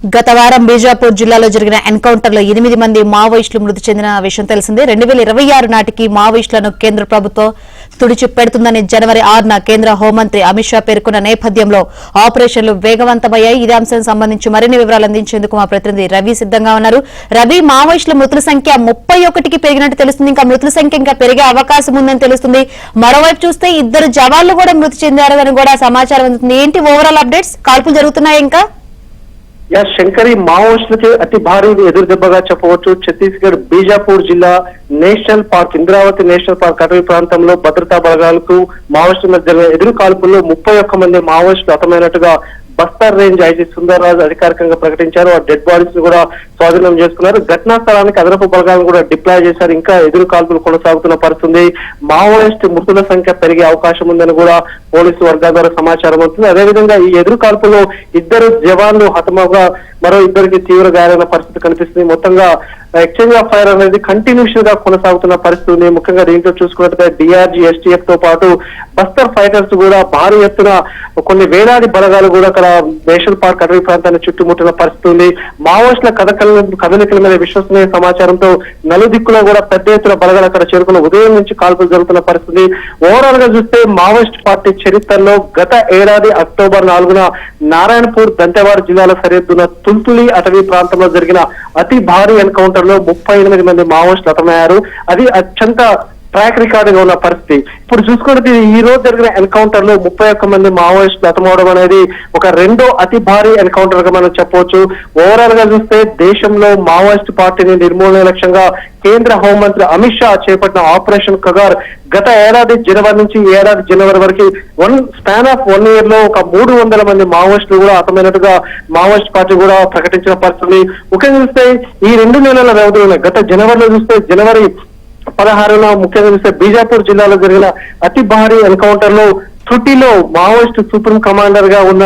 గత వారం బీజాపూర్ జిల్లాలో జరిగిన ఎన్కౌంటర్లో 8 మంది మావోయిస్టులు మృతి చెందిన విషయం తెలిసిందే. 2026 నాటికి మావోయిస్టులను కేంద్ర ప్రభుత్వం తుడిచిపెడుతుందని జనవరి 6న కేంద్ర హోంమంత్రి అమిత్ షా పేర్కొన్న నేపథ్యంలో ఆపరేషన్లు వేగవంతమయ్యాయి. ఇదే అంశానికి సంబంధించి మరిన్ని వివరాలు అందించేందుకు మా ప్రతినిధి రవి సిద్ధంగా ఉన్నారు. రవి, మావోయిస్టుల మృతుల సంఖ్య 31కి పెరిగినట్టు తెలుస్తుంది. ఇంకా మృతుల సంఖ్య ఇంకా పెరిగే అవకాశం ఉందని తెలుస్తుంది. మరోవైపు చూస్తే 2 జవాన్లు కూడా మృతి చెందారని కూడా సమాచారం అందుతుంది. ఏంటి ఓవరాల్ అప్డేట్స్? కాల్పులు జరుగుతున్నాయి ఇంకా? శంకరి, మావోయిస్టులకి అతి భారీ ఎదురు దెబ్బగా చెప్పవచ్చు. ఛత్తీస్గఢ్ బీజాపూర్ జిల్లా national park, Indravati national park అటవీ ప్రాంతంలో భద్రతా బలగాలకు మావోయిస్టుల మధ్య జరిగిన ఎదురు కాల్పుల్లో 31 మంది మావోయిస్టులు హతమైనట్టుగా బస్తర్ రేంజ్ ఐజీ సుందర్రాజ్ అధికారికంగా ప్రకటించారు. ఆ డెడ్ బాడీస్ కూడా స్వాధీనం చేసుకున్నారు. ఘటనా స్థలానికి అదనపు బలగాలను కూడా డిప్లాయ్ చేశారు. ఇంకా ఎదురు కాల్పులు కొనసాగుతున్న పరిస్థితి. మావోయిస్ట్ మృతుల సంఖ్య పెరిగే అవకాశం ఉందని కూడా పోలీసు వర్గాల ద్వారా సమాచారం అవుతుంది. అదేవిధంగా ఈ ఎదురు కాల్పుల్లో 2 జవాన్లు హతమగా మరో 2కి తీవ్ర గాయాలైన పరిస్థితి కనిపిస్తుంది. మొత్తంగా ఎక్స్చేంజ్ ఆఫ్ ఫైర్ అనేది కంటిన్యూషన్ గా కొనసాగుతున్న పరిస్థితి ఉంది. ముఖ్యంగా దీంట్లో చూసుకున్నట్లయితే డిఆర్జీ, ఎస్టీఎఫ్ తో పాటు బస్తర్ ఫైటర్స్ కూడా భారీ ఎత్తున కొన్ని వేలాది బలగాలు కూడా అక్కడ నేషనల్ పార్క్ అటవీ ప్రాంతాన్ని చుట్టుముట్టిన పరిస్థితి ఉంది. మావోయిస్టుల కదలికల మీద విశ్వసనీయ సమాచారంతో నలుదిక్కులో కూడా పెద్ద ఎత్తున బలగాలు అక్కడ చేరుకున్న ఉదయం నుంచి కాల్పులు జరుగుతున్న పరిస్థితి. ఓవరాల్ గా చూస్తే మావోయిస్ట్ పార్టీ చరిత్రలో గత ఏడాది అక్టోబర్ 4న నారాయణపూర్, దంతెవాడ జిల్లాల సరిహద్దున తుల్తులి అటవీ ప్రాంతంలో జరిగిన అతి భారీ ఎన్కౌంటర్ లో 38 మంది మావోయిస్టులు హతమయ్యారు. అది అత్యంత ట్రాక్ రికార్డుగా ఉన్న పరిస్థితి. ఇప్పుడు చూసుకుంటే ఈ రోజు జరిగిన ఎన్కౌంటర్ లో 31 మంది మావోయిస్టులు హతమవడం అనేది ఒక రెండో అతి భారీ ఎన్కౌంటర్ గా మనం చెప్పవచ్చు. ఓవరాల్ గా చూస్తే దేశంలో మావోయిస్ట్ పార్టీని నిర్మూలన లక్ష్యంగా కేంద్ర హోంమంత్రి అమిత్ షా చేపట్టిన ఆపరేషన్ కగార్ గత ఏడాది జనవరి నుంచి ఏడాది జనవరి వరకు స్పాన్ ఆఫ్ 1 year లో ఒక 300 మంది మావోయిస్టులు కూడా హతమైనట్టుగా మావోయిస్ట్ పార్టీ కూడా ప్రకటించిన పరిస్థితి. ముఖ్యంగా చూస్తే ఈ 2 నెలల వ్యవధిలో గత జనవరిలో చూస్తే జనవరి 16న ముఖ్యంగా చూస్తే బీజాపూర్ జిల్లాలో జరిగిన అతి భారీ ఎన్కౌంటర్ లో త్రుటిలో మావోయిస్ట్ సుప్రీం కమాండర్ గా ఉన్న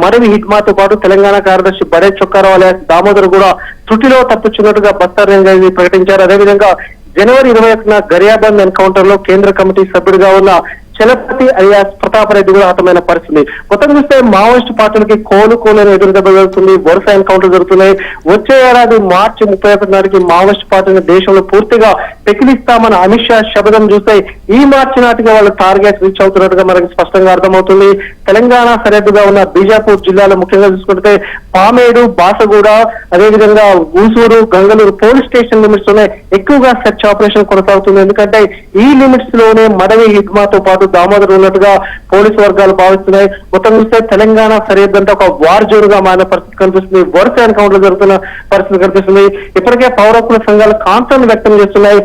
మరవి హిట్మాతో పాటు తెలంగాణ కార్యదర్శి బడే చొక్కారావు అలియాస్ దామోదర్ కూడా త్రుటిలో తప్పించున్నట్టుగా బస్తర్ రేంజ్ ప్రకటించారు. అదేవిధంగా జనవరి 21న గరియాబంద్ ఎన్కౌంటర్ లో కేంద్ర కమిటీ సభ్యుడిగా ఉన్న చలపతి అలియాస్ ప్రతాప్ రెడ్డి కూడా హతమైన పరిస్థితి. మొత్తం చూస్తే మావోయిస్ట్ పార్టీలకి కోలుకోలేని ఎదురు దెబ్బ జరుగుతుంది. వరుస ఎన్కౌంటర్ జరుగుతున్నాయి. వచ్చే ఏడాది మార్చి 31 నాటికి మావోయిస్ట్ పార్టీని దేశంలో పూర్తిగా పెకిలిస్తామని అమిత్ షా శపథం చూస్తే ఈ మార్చి నాటికి వాళ్ళు టార్గెట్ రీచ్ అవుతున్నట్టుగా మనకి స్పష్టంగా అర్థమవుతుంది. తెలంగాణ సరిహద్దుగా ఉన్న బీజాపూర్ జిల్లాలో ముఖ్యంగా చూసుకుంటే పామేడు, బాసగూడ, అదేవిధంగా ఊసూరు, గంగలూరు పోలీస్ స్టేషన్ లిమిట్స్ లోనే ఎక్కువగా సెర్చ్ ఆపరేషన్ కొనసాగుతుంది. ఎందుకంటే ఈ లిమిట్స్ లోనే మడవి హిడ్మాతో పాటు దామోదర్ ఉన్నట్టుగా పోలీసు వర్గాలు భావిస్తున్నాయి. మొత్తం చూస్తే తెలంగాణ సరిహద్దు అంటే ఒక వార్ జోన్ గా మారిన పరిస్థితి కనిపిస్తుంది. వరుస ఎన్కౌంటర్ జరుగుతున్న పరిస్థితి కనిపిస్తుంది. ఇప్పటికే పౌర హక్కుల సంఘాలు కాన్సర్న్ వ్యక్తం చేస్తున్నాయి.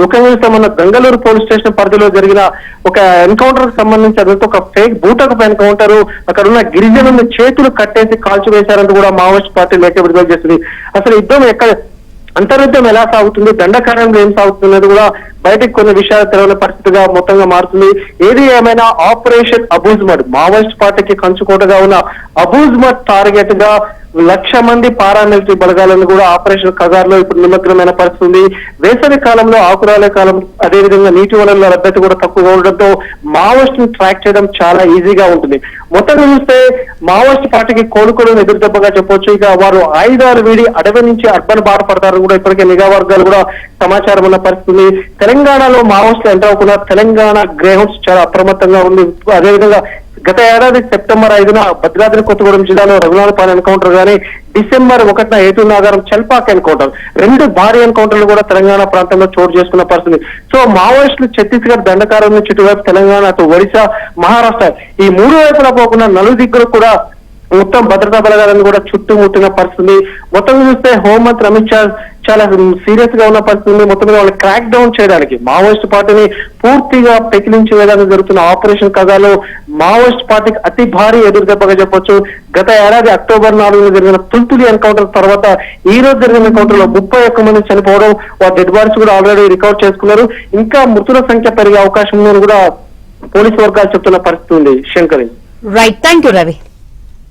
ముఖ్యంగా మన గంగలూరు పోలీస్ స్టేషన్ పరిధిలో జరిగిన ఒక ఎన్కౌంటర్ కు సంబంధించి అదంతా ఒక ఫేక్ బూటకపు ఎన్కౌంటర్. అక్కడ ఉన్న గిరిజనులను చేతులు కట్టేసి కాల్చివేశారంటూ కూడా మావోయిస్ట్ పార్టీ లేఖ విడుదల చేసింది. అసలు యుద్ధం ఎక్కడ, అంతర్యుద్ధం ఎలా సాగుతుంది, దండకారణంలో ఏం సాగుతున్నది కూడా బయటకు కొన్ని విషయాలు తెలవని పరిస్థితిగా మొత్తంగా మారుతుంది. ఏది ఏమైనా ఆపరేషన్ అబూజ్మడ్ మావోయిస్ట్ పార్టీకి కంచుకోటగా ఉన్న అబూజ్మడ్ టార్గెట్ గా 1,00,000 మంది పారామిలిటరీ బలగాలను కూడా ఆపరేషన్ కగార్ లో ఇప్పుడు నిమగ్నమైన పరిస్థితి. వేసవి కాలంలో ఆకురాలే కాలం, అదేవిధంగా నీటి వనరుల లభ్యత కూడా తక్కువగా ఉండడంతో మావోయిస్ట్ ని ట్రాక్ చేయడం చాలా ఈజీగా ఉంటుంది. మొత్తం చూస్తే మావోయిస్ట్ పార్టీకి కోలుకోవడం ఎదురు దెబ్బగా చెప్పొచ్చు. ఇక వారు ఆయుధాలు వీడి అడవి నుంచి అర్బన్ బాట పడతారు కూడా ఇప్పటికే నిఘా వర్గాలు కూడా సమాచారం ఉన్న పరిస్థితి. తెలంగాణలో మావోయిస్టులు ఎంటర్ అవ్వకుండా తెలంగాణ గ్రేహౌండ్స్ చాలా అప్రమత్తంగా ఉంది. అదేవిధంగా గత ఏడాది సెప్టెంబర్ 5న భద్రాద్రి కొత్తగూడెం జిల్లాలో రఘునాథపాలెం ఎన్కౌంటర్ కానీ డిసెంబర్ 1న ఏటూరు నాగారం చల్పాక్ ఎన్కౌంటర్, 2 భారీ ఎన్కౌంటర్లు కూడా తెలంగాణ ప్రాంతంలో చోటు చేసుకున్న పరిస్థితి. సో మావోయిస్టులు ఛత్తీస్గఢ్ దండకారం నుంచి ఇటువైపు తెలంగాణ, అటు ఒడిశా, మహారాష్ట్ర ఈ 3 వైపులా పోకుండా నలుదిక్కులు కూడా మొత్తం భద్రతా బలగాలను కూడా చుట్టుముట్టిన పరిస్థితి. మొత్తం చూస్తే హోంమంత్రి అమిత్ షా చాలా సీరియస్ గా ఉన్న పరిస్థితి. మొత్తం మీద వాళ్ళు క్రాక్ డౌన్ చేయడానికి మావోయిస్ట్ పార్టీని పూర్తిగా పెకిలించే విధంగా జరుగుతున్న ఆపరేషన్ కగాలో మావోయిస్ట్ పార్టీకి అతి భారీ ఎదురు దెబ్బగా చెప్పొచ్చు. గత ఏడాది అక్టోబర్ 4న జరిగిన తుల్తులి ఎన్కౌంటర్ తర్వాత ఈ రోజు జరిగిన ఎన్కౌంటర్ లో 31 మంది చనిపోవడం, వారి డెడ్ బాడీస్ కూడా ఆల్రెడీ రికవర్ చేసుకున్నారు. ఇంకా మృతుల సంఖ్య పెరిగే అవకాశం ఉందని కూడా పోలీసు వర్గాలు చెప్తున్న పరిస్థితి ఉంది. Shankari, right, thank you Ravi.